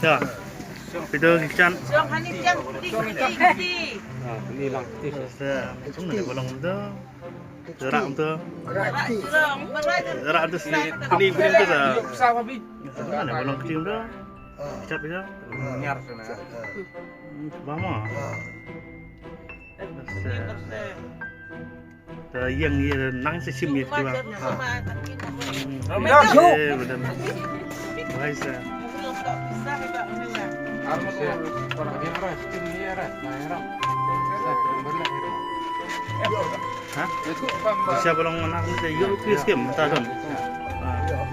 Ya. Video ikan. Song hanis yang putih. Ini lang. Chúng này bolong tu. Gerak tu. Song berat. Gerak tu si kuning tu dah. Pesawat bi. Mana bolong kecil tu. Ikat dia. Nyar sana. Mama. Yang ni nang sesim ni tu. Betul. Baik sah. Harus ya. Orang dia ras, ini ya ras. Nah, ras. Hah? Siapa bolong anak ni saya yuk kuis game tak don.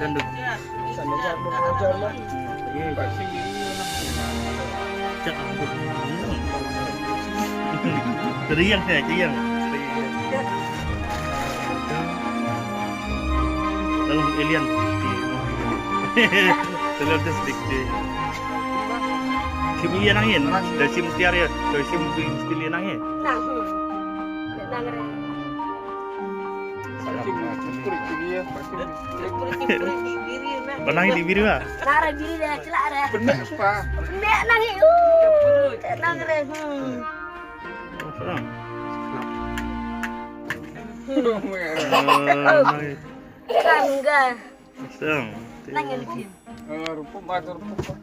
Dan tu. Cak aku. Teriang saya, teriang. Dalam alien. Dalam distrik dia. Sim iya nangin, dah sim tiar ya, dah sim pilih nangin. Nangin di biru ah? Nara biru dah celak dah. Benar apa? Nek nangis. Tenang dah. Serang. Enggak. Serang. Nangis dia. Rupa baca rupa.